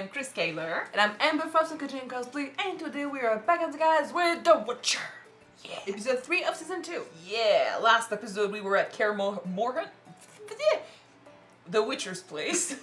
am Chris Kaler. And I'm Amber from Kyuujin Cosplay, and today we are back at the guys with The Witcher. Yeah. Episode 3 of season 2. Yeah, last episode we were at Morgan. The Witcher's place.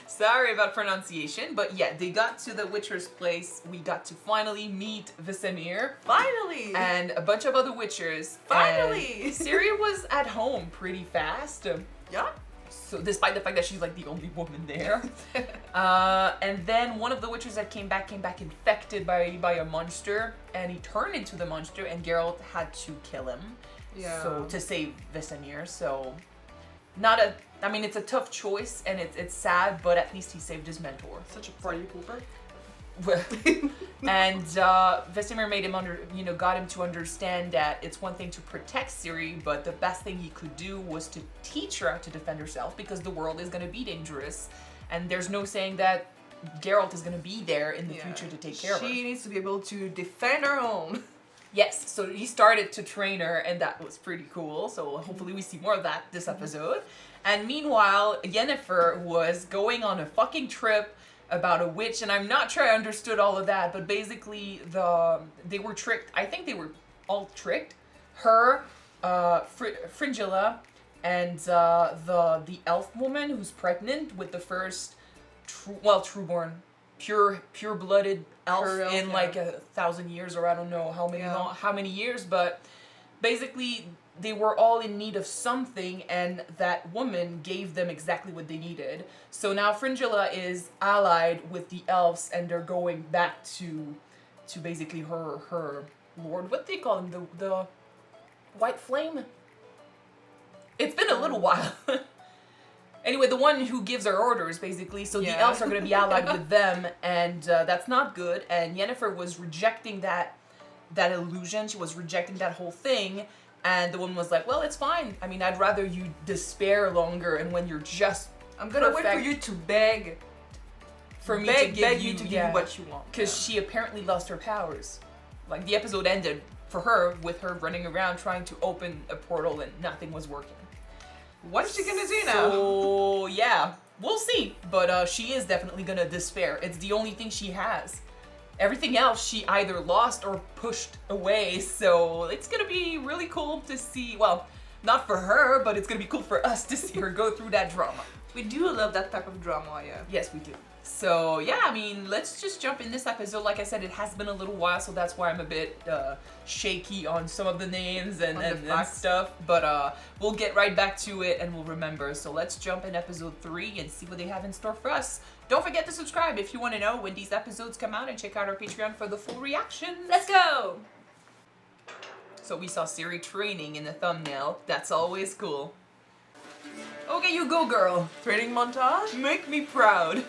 Sorry about pronunciation, but yeah, they got to the Witcher's place. We got to finally meet Vesemir. Finally! And a bunch of other Witchers. Finally! And Ciri was at home pretty fast. Yeah. So despite the fact that she's like the only woman there. And then one of the Witchers that came back infected by a monster, and he turned into the monster, and Geralt had to kill him. Yeah. So to save Vesemir. So I mean, it's a tough choice, and it's sad, but at least he saved his mentor. Such a party pooper. And Vesemir made him got him to understand that it's one thing to protect Ciri, but the best thing he could do was to teach her how to defend herself, because the world is going to be dangerous, and there's no saying that Geralt is going to be there in the future to take care of her. She needs to be able to defend her own. Yes, so he started to train her, and that was pretty cool. So hopefully we see more of that this episode. And meanwhile, Yennefer was going on a fucking trip about a witch, and I'm not sure I understood all of that, but basically they were tricked. I think they were all tricked. Her, Fringilla, and the elf woman who's pregnant with the first trueborn, pure-blooded elf in like 1,000 years, or I don't know how many years, but basically they were all in need of something, and that woman gave them exactly what they needed. So now Fringilla is allied with the elves, and they're going back to basically her lord. What do they call him? The White Flame? It's been a little while. Anyway, the one who gives her orders, basically. So the elves are going to be allied with them, and that's not good. And Yennefer was rejecting that illusion. She was rejecting that whole thing. And the woman was like, well, it's fine. I mean, I'd rather you despair longer, and when you're just I'm going to wait for you to beg. For me to give you what you want. Because she apparently lost her powers. Like, the episode ended for her with her running around trying to open a portal, and nothing was working. What is she gonna do now? So, yeah, we'll see. But she is definitely gonna despair. It's the only thing she has. Everything else she either lost or pushed away. So it's gonna be really cool to see. Well, not for her, but it's gonna be cool for us to see her go through that drama. We do love that type of drama, yeah. Yes, we do. So, yeah, I mean, let's just jump in this episode. Like I said, it has been a little while, so that's why I'm a bit shaky on some of the names and stuff. But we'll get right back to it, and we'll remember. So let's jump in episode 3 and see what they have in store for us. Don't forget to subscribe if you want to know when these episodes come out, and check out our Patreon for the full reaction. Let's go! So we saw Ciri training in the thumbnail. That's always cool. Okay, you go, girl. Training montage? Make me proud.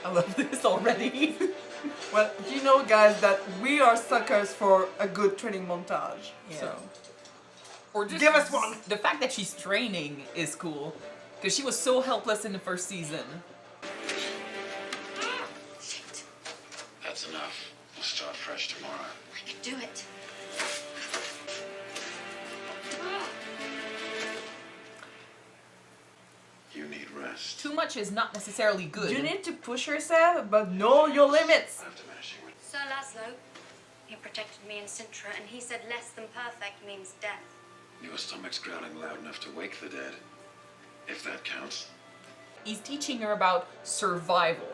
I love this already. Well, you know, guys, that we are suckers for a good training montage. Yeah. So, or just give us one. The fact that she's training is cool, because she was so helpless in the first season. Shit. That's enough. We'll start fresh tomorrow. I can do it. You need rest. Too much is not necessarily good. You need to push yourself, but know your limits. I'm diminishing with Sir Laszlo, he protected me in Sintra, and he said less than perfect means death. your stomach's growling loud enough to wake the dead. If that counts. He's teaching her about survival.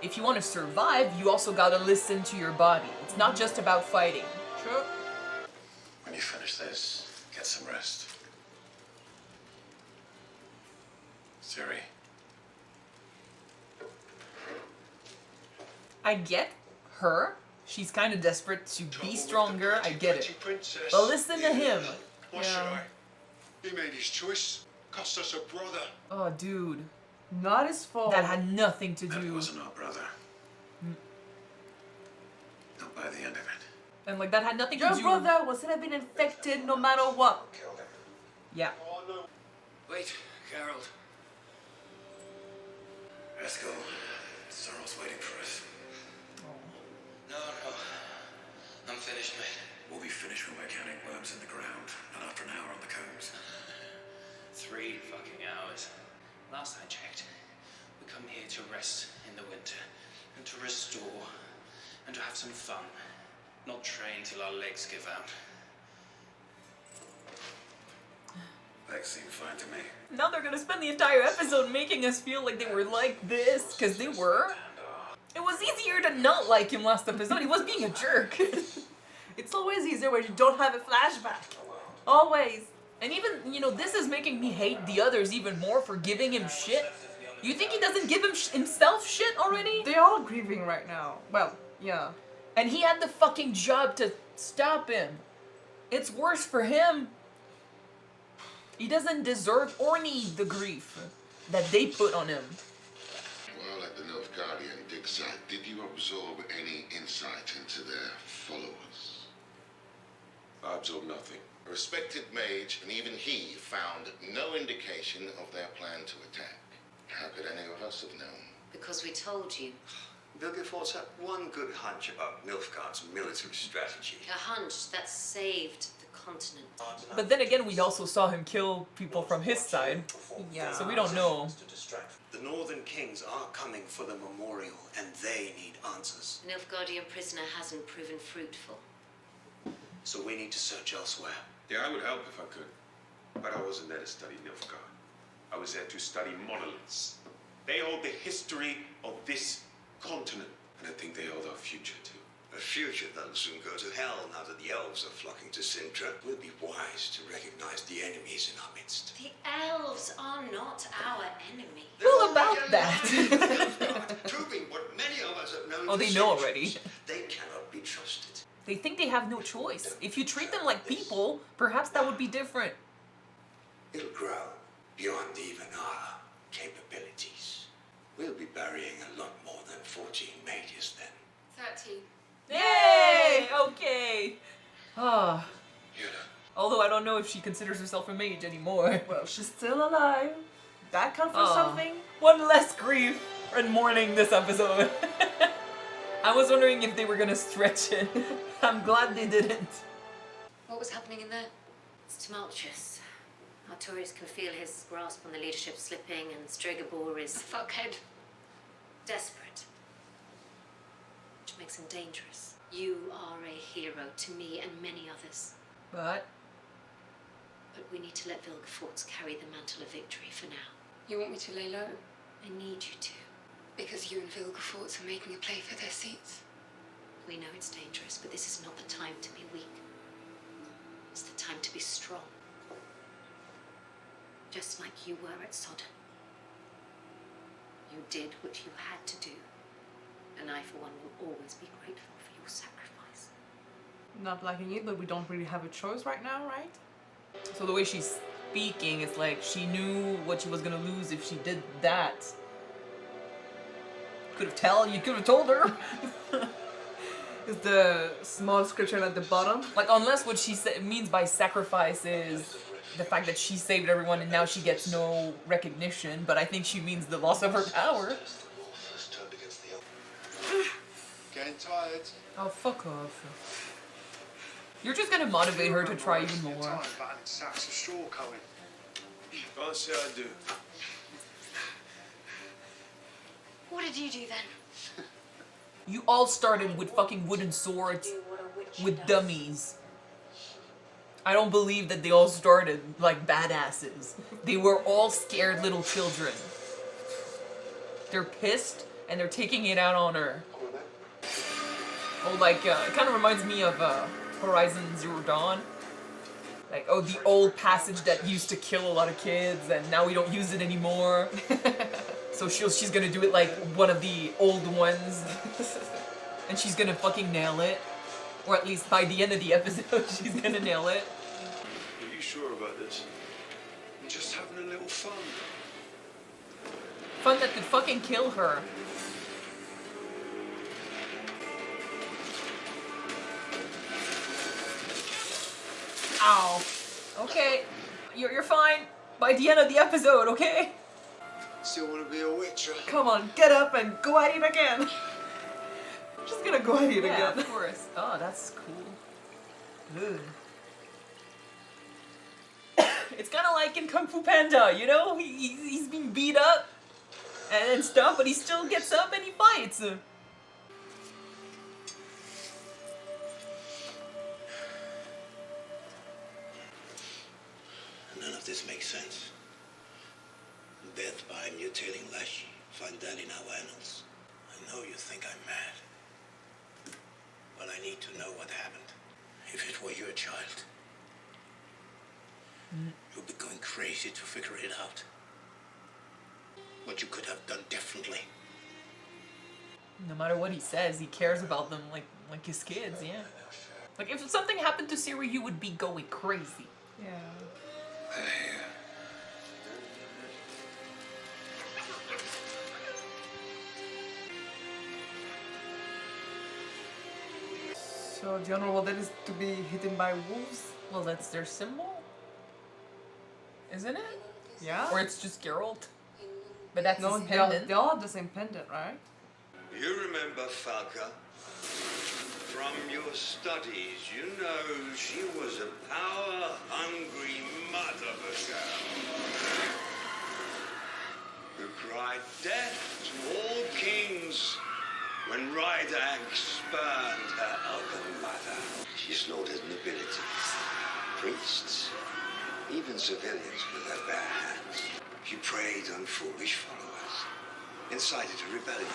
If you want to survive, you also gotta listen to your body. It's not just about fighting. Sure. When you finish this, get some rest. Ciri. I get her. She's kind of desperate to be stronger. I get it. But listen to him. What should I? He made his choice. Cost us a brother. Oh, dude. Not his fault. That had nothing to That do. wasn't our brother. Not by the end of it. And like that had nothing to Your do. brother was gonna be infected no matter what. Killed him. Yeah. Oh no. Wait, Geralt. Let's go. Sorrel's waiting for us. No. I'm finished, mate. We'll be finished when we're counting worms in the ground, not after an hour on the combs. 3 fucking hours. Last I checked, we come here to rest in the winter, and to restore, and to have some fun. Not train till our legs give out. Legs seem fine to me. Now they're gonna spend the entire episode making us feel like they were like this, because they were. It was easier to not like him last episode. He was being a jerk. It's always easier when you don't have a flashback. Always. And even, you know, this is making me hate the others even more for giving him shit. You think he doesn't give himself shit already? They're all grieving right now. Well, yeah. And he had the fucking job to stop him. It's worse for him. He doesn't deserve or need the grief that they put on him. While at the Nilfgaardian dig site, did you absorb any insight into their followers? I absorb nothing. A respected mage, and even he found no indication of their plan to attack. How could any of us have known? Because we told you. Vilgefortz had one good hunch about Nilfgaard's military strategy. A hunch that saved the continent. But then again, we also saw him kill people from his side. Yeah. So we don't know. The Northern Kings are coming for the memorial, and they need answers. The Nilfgaardian prisoner hasn't proven fruitful. So we need to search elsewhere. Yeah, I would help if I could. But I wasn't there to study Nilfgaard. I was there to study monoliths. They hold the history of this continent. And I think they hold our future too. A future that'll soon go to hell now that the elves are flocking to Sintra. We'll be wise to recognize the enemies in our midst. The elves are not our enemy. Well, about that. Proving what many of us have known. Oh, for they know centuries. already. They cannot be trusted. They think they have no choice. If you treat them like people, perhaps that would be different. It'll grow beyond even our capabilities. We'll be burying a lot more than 14 mages then. 13. Yay! Okay. Ah. Yenna. Although I don't know if she considers herself a mage anymore. Well, she's still alive. That counts for something. One less grief and mourning this episode. I was wondering if they were gonna stretch it. I'm glad they didn't. What was happening in there? It's tumultuous. Artorius can feel his grasp on the leadership slipping, and Strigobor is Fuckhead. desperate. Which makes him dangerous. You are a hero to me and many others. But But we need to let Vilgefortz carry the mantle of victory for now. You want me to lay low? I need you to. Because you and Vilgefortz are making a play for their seats. We know it's dangerous, but this is not the time to be weak. It's the time to be strong. Just like you were at Sodden. You did what you had to do. And I, for one, will always be grateful for your sacrifice. Not liking it, but we don't really have a choice right now, right? so the way she's speaking, it's like she knew what she was gonna lose if she did that. You could have told her. Is the small scripture at the bottom? Like, unless what she means by sacrifice is the fact that she saved everyone and now she gets no recognition, but I think she means the loss of her power. First turned against the elf. Getting tired. Oh, fuck off. You're just gonna motivate her to try even more. Time, but sacks of straw coming. Can't say I do. What did you do then? You all started with fucking wooden swords with dummies. I don't believe that they all started like badasses. They were all scared little children. They're pissed and they're taking it out on her. Oh, like, it kind of reminds me of Horizon Zero Dawn. Like, oh, the old passage that used to kill a lot of kids and now we don't use it anymore. So she's gonna do it like one of the old ones. And she's gonna fucking nail it. Or at least by the end of the episode, she's gonna nail it. Are you sure about this? I'm just having a little fun. Fun that could fucking kill her. Ow. Okay. You're fine. By the end of the episode, okay? Still want to be a witcher. Come on, get up and go at it again. Just gonna go at it Yeah, again. of course. Oh, that's cool. Ugh. It's kind of like in Kung Fu Panda, you know? He's being beat up and stuff, but he still gets up and he fights. None of this makes sense. Death by a mutating lash. Find that in our annals. I know you think I'm mad. But I need to know what happened. If it were your child, you'd be going crazy to figure it out. What you could have done differently. No matter what he says, he cares about them like his kids, yeah. Like, if something happened to Ciri, you would be going crazy. Yeah. So the honorable dead is to be hidden by wolves? Well, that's their symbol? Isn't it? Yeah? Or it's just Geralt? But that's No, his they all, pendant. they all have the same pendant, right? You remember Falca? From your studies, you know she was a power-hungry mother of a girl who cried death to all kings when Rydank spurned her elder mother. She slaughtered nobility, priests, even civilians with her bare hands. She preyed on foolish followers, incited a rebellion.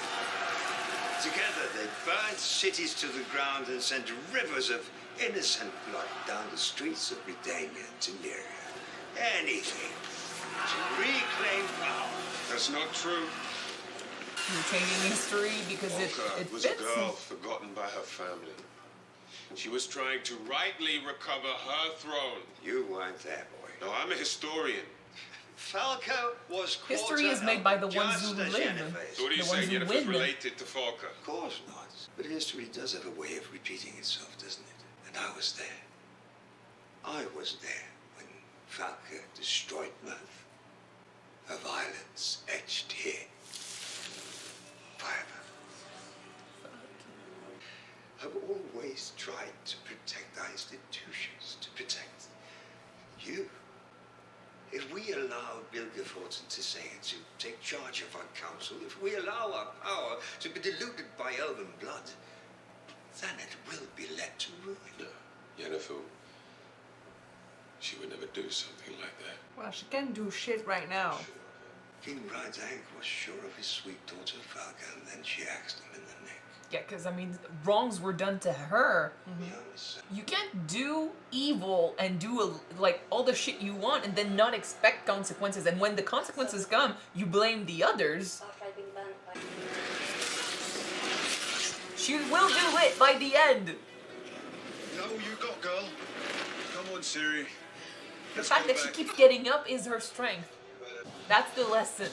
Together they burned cities to the ground and sent rivers of innocent blood down the streets of Redania and Temeria. Anything to reclaim power. That's not true. You're changing history because it Falca was fits. a girl forgotten by her family. She was trying to rightly recover her throne. You weren't there, boy. No, I'm a historian. Falco was History is made by the ones who just as live. Yennefer is. So what are you The ones saying? who Yennefer's win. related to Falca? Of course not. But history does have a way of repeating itself, doesn't it? And I was there. I was there when Falca destroyed Mirth. Her violence etched here. Forever. I've always tried to protect our institutions, to protect you. If we allow Bilgefortz and Tissain to take charge of our council, if we allow our power to be diluted by elven blood, then it will be led to ruin. No, Yennefer, she would never do something like that. Well, she can do shit right now. King Rydank was sure of his sweet daughter Falca, and then she axed him in the neck. Yeah, because, I mean, wrongs were done to her. The only son. You can't do evil and do, like, all the shit you want and then not expect consequences. And when the consequences come, you blame the others. After I'd been burnt by... She will do it by the end. No, you got, girl. Come on, Ciri. The fact that she keeps getting up is her strength. That's the lesson.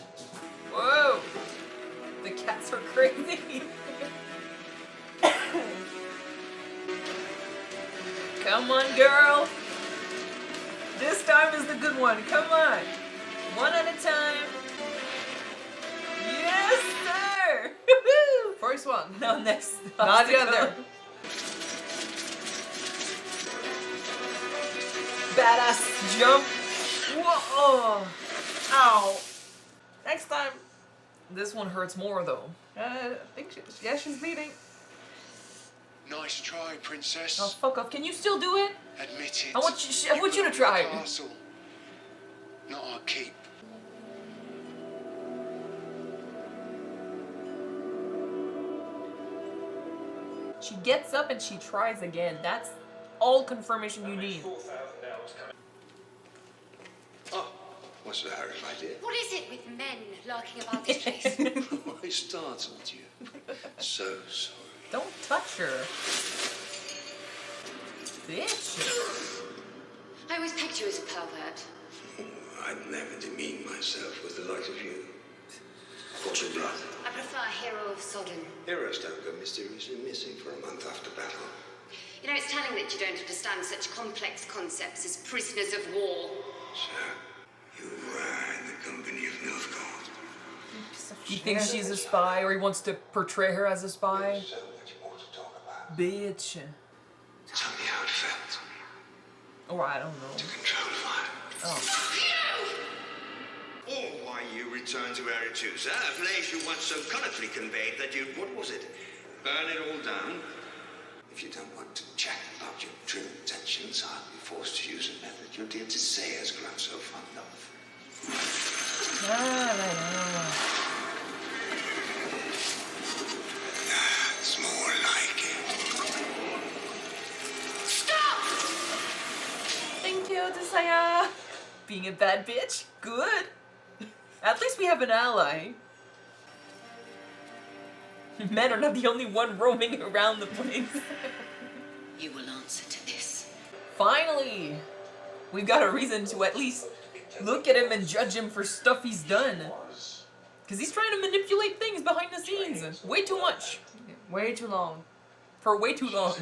Whoa! The cats are crazy. Come on, girl. This time is the good one. Come on. One at a time. Yes, sir. Woohoo! First one. Now next. Not the obstacle. other. Badass jump. Whoa. Ow. Next time. This one hurts more though. I think she's bleeding. Nice try, princess. Oh, fuck off. Can you still do it? Admit it. I want you to try. Castle, not our keep. She gets up and she tries again. That's all confirmation you need. Oh, what's the hurry, my dear? What is it with men lurking about this place? I startled you. So sorry. Don't touch her. Bitch. I always pegged you as a pervert. I'd never demean myself with the like of you. What's your blood? I prefer a hero of Sodom. Heroes don't go mysteriously missing for a month after battle. You know, it's telling that you don't understand such complex concepts as prisoners of war. So, you were in the company of Nilfgaard. He thinks she's a spy or he wants to portray her as a spy. So much more to talk about. Bitch. Tell me how it felt Or I don't know. to control fire. Oh. Or why you returned to Aretuza, a place you once so colorfully conveyed that you'd, what was it, burn it all down? If you don't want to chat about your trim intentions, I'll be forced to use a method your dear Tisea has grown so fond of. That's more like it. Stop! Thank you, Tisea. Being a bad bitch? Good. At least we have an ally. Men are not the only one roaming around the place. You will answer to this. Finally! We've got a reason to at least look at him and judge him for stuff he's done. Because he's trying to manipulate things behind the scenes. Way too much. Way too long. For way too long.